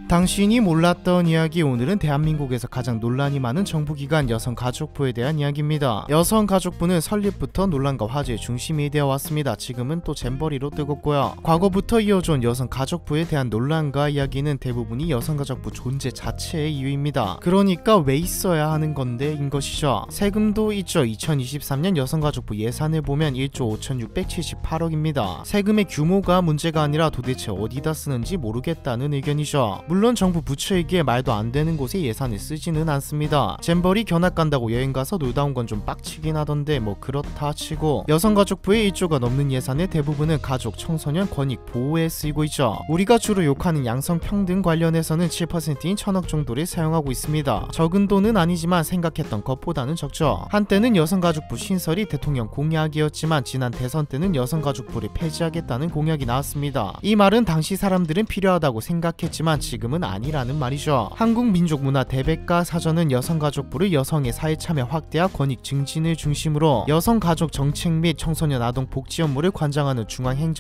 당신이 몰랐던 이야기. 오늘은 대한민국에서 가장 논란이 많은 정부기관 여성가족부에 대한 이야기입니다. 여성가족부는 설립부터 논란과 화제의 중심이 되어 왔습니다. 지금은 또 잼버리로 뜨겁고요. 과거부터 이어져온 여성가족부에 대한 논란과 이야기는 대부분이 여성가족부 존재 자체의 이유입니다. 그러니까 왜 있어야 하는 건데 인 것이죠. 세금도 있죠. 2023년 여성가족부 예산을 보면 1조 5,678억입니다. 세금의 규모가 문제가 아니라 도대체 어디다 쓰는지 모르겠다는 의견이죠. 물론 정부 부처이기에 말도 안 되는 곳에 예산을 쓰지는 않습니다. 잼버리 견학 간다고 여행 가서 놀다 온 건 좀 빡치긴 하던데 뭐 그렇다 치고 여성가족부의 1조가 넘는 예산의 대부분은 가족, 청소년 권익 보호에 쓰이고 있죠. 우리가 주로 욕하는 양성평등 관련해서는 7%인 1,000억 정도를 사용하고 있습니다. 적은 돈은 아니지만 생각했던 것보다는 적죠. 한때는 여성가족부 신설이 대통령 공약이었지만 지난 대선 때는 여성가족부를 폐지하겠다는 공약이 나왔습니다. 이 말은 당시 사람들은 필요하다고 생각했지만 지금은 아니라는 말이죠. 한국민족문화 대백과 사전은 여성가족부를 여성의 사회참여 확대와 권익 증진을 중심으로 여성가족 정책 및 청소년 아동 복지 업무를 관장하는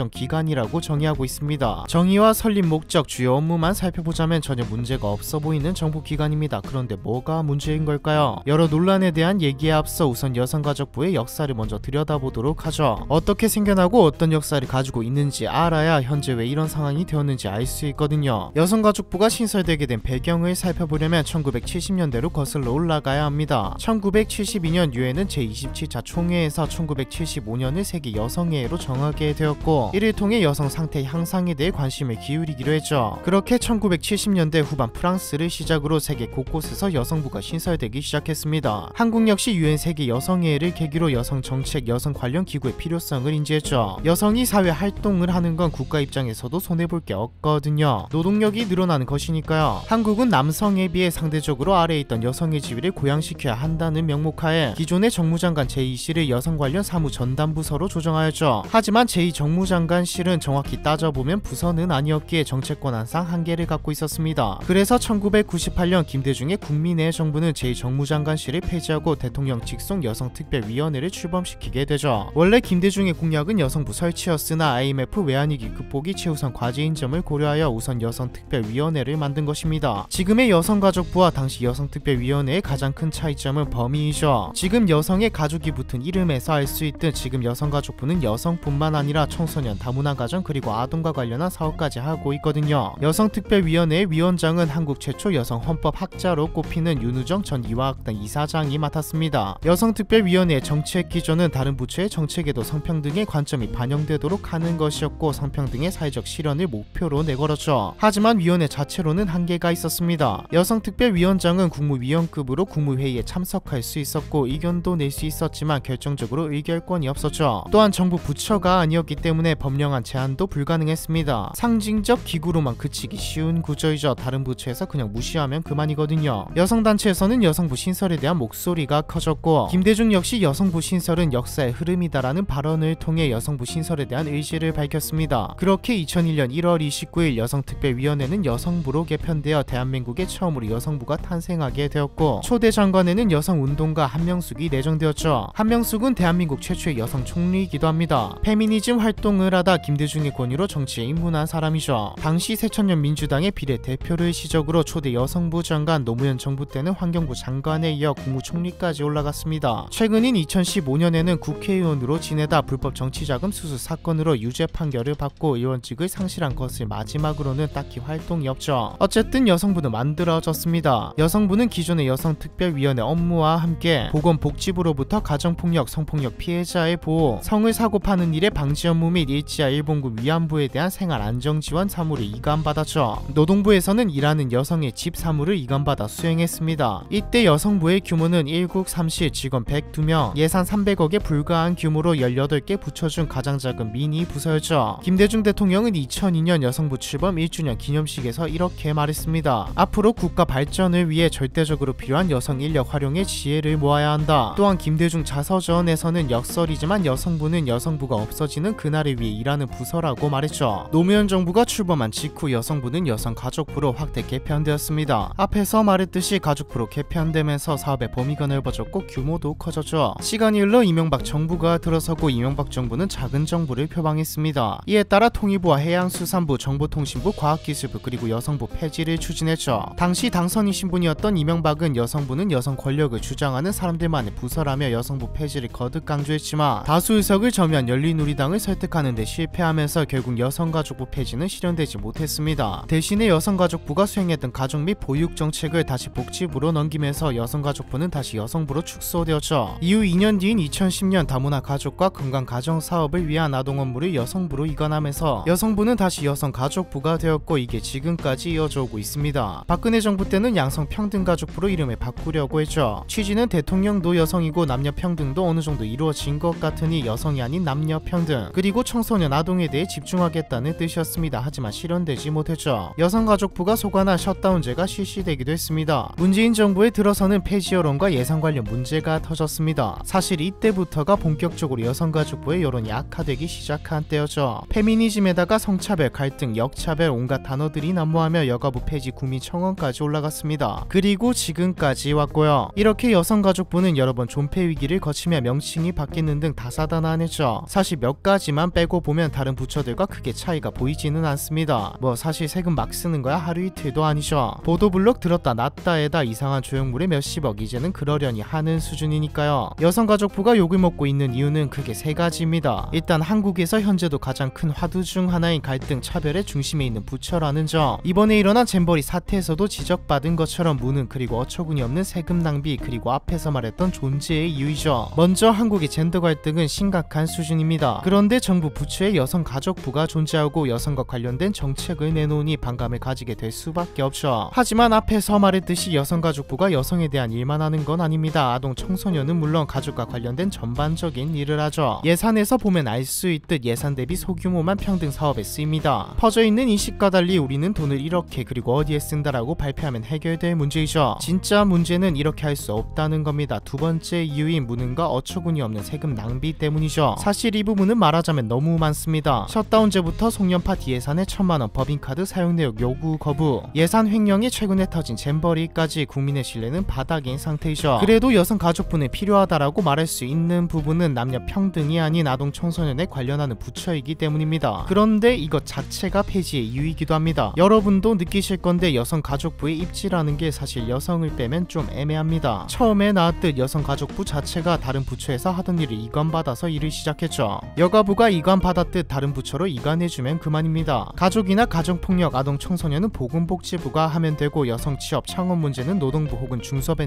중앙행정기관이라고 정의하고 있습니다. 정의와 설립 목적, 주요 업무만 살펴보자면 전혀 문제가 없어 보이는 정부기관입니다. 그런데 뭐가 문제인 걸까요? 여러 논란에 대한 얘기에 앞서 우선 여성가족부의 역사를 먼저 들여다보도록 하죠. 어떻게 생겨나고 어떤 역사를 가지고 있는지 알아야 현재 왜 이런 상황이 되었는지 알 수 있거든요. 여성가족부가 신설되게 된 배경을 살펴보려면 1970년대로 거슬러 올라가야 합니다. 1972년 유엔은 제27차 총회에서 1975년을 세계 여성해로 정하게 되었고 이를 통해 여성 상태 향상에 대해 관심을 기울이기로 했죠. 그렇게 1970년대 후반 프랑스를 시작으로 세계 곳곳에서 여성부가 신설되기 시작했습니다. 한국 역시 유엔 세계 여성회를 계기로 여성 정책, 여성 관련 기구의 필요성을 인지했죠. 여성이 사회 활동을 하는 건 국가 입장에서도 손해볼 게 없거든요. 노동력이 늘어나는 것이니까요. 한국은 남성에 비해 상대적으로 아래에 있던 여성의 지위를 고양시켜야 한다는 명목하에 기존의 정무장관 제2실을 여성 관련 사무 전담부서로 조정하였죠. 하지만 제2정무장관실은 정확히 따져보면 부서는 아니었기에 정책권한상 한계를 갖고 있었습니다. 그래서 1998년 김대중의 국민의 정부는 제2정무장관실을 폐지하고 대통령 직속 여성특별위원회를 출범시키게 되죠. 원래 김대중의 공약은 여성부 설치였으나 IMF 외환위기 극복이 최우선 과제인 점을 고려하여 우선 여성특별위원회를 만든 것입니다. 지금의 여성가족부와 당시 여성특별위원회의 가장 큰 차이점은 범위이죠. 지금 여성의 가족이 붙은 이름에서 알 수 있듯 지금 여성가족부는 여성뿐만 아니라 청소년, 다문화 가정 그리고 아동과 관련한 사업까지 하고 있거든요. 여성특별위원회의 위원장은 한국 최초 여성 헌법학자로 꼽히는 윤우정 전 이화학당 이사장이 맡았습니다. 여성특별위원회의 정책 기조는 다른 부처의 정책에도 성평등의 관점이 반영되도록 하는 것이었고 성평등의 사회적 실현을 목표로 내걸었죠. 하지만 위원회 자체로는 한계가 있었습니다. 여성특별위원장은 국무위원급으로 국무회의에 참석할 수 있었고 의견도 낼 수 있었지만 결정적으로 의결권이 없었죠. 또한 정부 부처가 아니었기 때문에 법령안 제안도 불가능했습니다. 상징적 기구로만 그치기 쉬운 구조이죠. 다른 부처에서 그냥 무시하면 그만이거든요. 여성단체에서는 여성부 신설에 대한 목소리가 커졌고 김대중 역시 여성부 신설은 역사의 흐름이다라는 발언을 통해 여성부 신설에 대한 의지를 밝혔습니다. 그렇게 2001년 1월 29일 여성특별위원회는 여성부로 개편되어 대한민국에 처음으로 여성부가 탄생하게 되었고 초대 장관에는 여성운동가 한명숙이 내정되었죠. 한명숙은 대한민국 최초의 여성 총리이기도 합니다. 페미니즘 활동을 하다 김대중의 권유로 정치에 입문한 사람이죠. 당시 새천년 민주당의 비례대표를 시적으로 초대 여성부 장관, 노무현 정부 때는 환경부 장관에 이어 국무총리까지 올라갔습니다. 최근인 2015년에는 국회의원으로 지내다 불법 정치자금 수수 사건으로 유죄 판결을 받고 의원직을 상실한 것을 마지막으로는 딱히 활동이 없죠. 어쨌든 여성부는 만들어졌습니다. 여성부는 기존의 여성특별위원회 업무와 함께 보건복지부로부터 가정폭력, 성폭력 피해자의 보호, 성을 사고 파는 일의 방지 업무 및 일지와 일본군 위안부에 대한 생활 안정 지원 사무를 이관받았죠. 노동부에서는 일하는 여성의 집 사무를 이관받아 수행했습니다. 이때 여성부의 규모는 1국 3실 직원 102명, 예산 300억에 불과한 규모로 18개 부처 중 가장 작은 미니 부서였죠. 김대중 대통령은 2002년 여성부 출범 1주년 기념식에서 이렇게 말했습니다. 앞으로 국가 발전을 위해 절대적으로 필요한 여성 인력 활용의 지혜를 모아야 한다. 또한 김대중 자서전에서는 역설이지만 여성부는 여성부가 없어지는 그날을 위해 일하는 부서라고 말했죠. 노무현 정부가 출범한 직후 여성부는 여성가족부로 확대 개편되었습니다. 앞에서 말했듯이 가족부로 개편되면서 사업의 범위가 넓어졌고 규모도 커졌죠. 시간이 흘러 이명박 정부가 들어서고 이명박 정부는 작은 정부를 표방했습니다. 이에 따라 통일부와 해양수산부, 정보통신부, 과학기술부 그리고 여성부 폐지를 추진했죠. 당시 당선인 신분이었던 이명박은 여성부는 여성 권력을 주장하는 사람들만의 부서라며 여성부 폐지를 거듭 강조했지만 다수 의석을 점유한 열린우리당을 설득하는 데 실패하면서 결국 여성가족부 폐지는 실현되지 못했습니다. 대신에 여성가족부가 수행했던 가족 및 보육 정책을 다시 복지부로 넘기면서 여성가족부는 다시 여성부로 축소되었죠. 이후 2년 뒤인 2010년 다문화 가족과 건강 가정 사업을 위한 아동 업무를 여성부로 이관하면서 여성부는 다시 여성가족부가 되었고 이게 지금까지 이어져 오고 있습니다. 박근혜 정부 때는 양성평등가족부로 이름을 바꾸려고 했죠. 취지는 대통령도 여성이고 남녀평등도 어느 정도 이루어진 것 같으니 여성이 아닌 남녀평등 그리고 청소년 아동에 대해 집중하겠다는 뜻이었습니다. 하지만 실현되지 못했죠. 여성가족부가 소관한 셧다운제가 실시되기도 했습니다. 문재인 정부에 들어서는 폐지 여론과 예산 관련 문제가 터졌습니다. 사실 이때부터가 본격적으로 여성가족부의 여론이 악화되기 시작한 때였죠. 페미니즘에다가 성차별, 갈등, 역차별 온갖 단어들이 난무하며 여가부 폐지 국민청원까지 올라갔습니다. 그리고 지금까지 왔고요. 이렇게 여성가족부는 여러 번 존폐 위기를 거치며 명칭이 바뀌는 등 다사다난했죠. 사실 몇 가지만 빼고 보면 다른 부처들과 크게 차이가 보이지는 않습니다. 뭐 사실 세금 막 쓰는 거야 하루 이틀도 아니죠. 보도블록 들었다 놨다에다 이상한 조형물에 몇십억 이제는 그러려니 하는 수준이니까요. 여성가족부가 욕을 먹고 있는 이유는 크게 세 가지입니다. 일단 한국에서 현재도 가장 큰 화두 중 하나인 갈등 차별의 중심에 있는 부처라는 점. 이번에 일어난 잼버리 사태에서도 지적받은 것처럼 무능 그리고 어처구니 없는 세금 낭비 그리고 앞에서 말했던 존재의 이유이죠. 먼저 한국의 젠더 갈등은 심각한 수준입니다. 그런데 정부 부처에 여성가족부가 존재하고 여성과 관련된 정책을 내놓으니 반감을 가지게 될 수밖에 없죠. 하지만 앞에서 말했듯이 여성가족부가 여성에 대한 일만 하는 건 아닙니다. 아동 청소년은 물론 가족과 관련된 전반적인 일을 하죠. 예산에서 보면 알 수 있듯 예산 대비 소규모만 평등 사업에 쓰입니다. 퍼져있는 인식과 달리 우리는 돈을 이렇게 그리고 어디에 쓴다라고 발표하면 해결될 문제이죠. 진짜 문제는 이렇게 할 수 없다는 겁니다. 두 번째 이유인 무능과 어처구니 없는 세금 낭비 때문이죠. 사실 이 부분은 말하자면 너무 많습니다. 셧다운제부터 송년파 디예산의 1000만원 법인카드 사용 내역 요구 거부 예산 횡령이 최근에 터진 잼버리까지 국민의 신뢰는 바닥인 상태이죠. 그래도 여성가족부는 필요하다라고 말할 수 있는 부분은 남녀 평등이 아닌 아동 청소년에 관련하는 부처이기 때문입니다. 그런데 이것 자체가 폐지의 이유이기도 합니다. 여러분도 느끼실 건데 여성가족부의 입지라는 게 사실 여성을 빼면 좀 애매합니다. 처음에 나왔듯 여성가족부 자체가 다른 부처에서 하던 일을 이관받아서 일을 시작했죠. 여가부가 이관받았듯 다른 부처로 이관해주면 그만입니다. 가족이나 가정폭력, 아동 청소년은 보건복지부가 하면 되고 여성 취업, 창업 문제는 노동부 혹은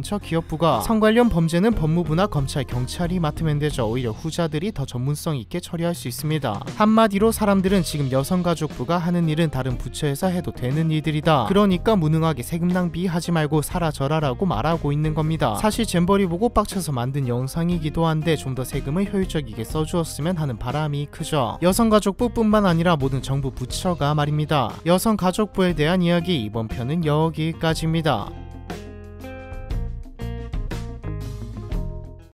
중소벤처기업부가 성 관련 범죄는 법무부나 검찰, 경찰이 맡으면 되죠. 오히려 후자들이 더 전문성 있게 처리할 수 있습니다. 한마디로 사람들은 지금 여성가족부가 하는 일은 다른 부처에서 해도 되는 일들이다. 그러니까 무능하게 세금 낭비하지 말고 사라져라라고 말하고 있는 겁니다. 사실 잼버리 보고 빡쳐서 만든 영상이기도 한데 좀 더 세금을 효율적이게 써주었으면 하는 바람이 크죠. 여성가족부뿐만 아니라 모든 정부 부처가 말입니다. 여성가족부에 대한 이야기 이번 편은 여기까지입니다.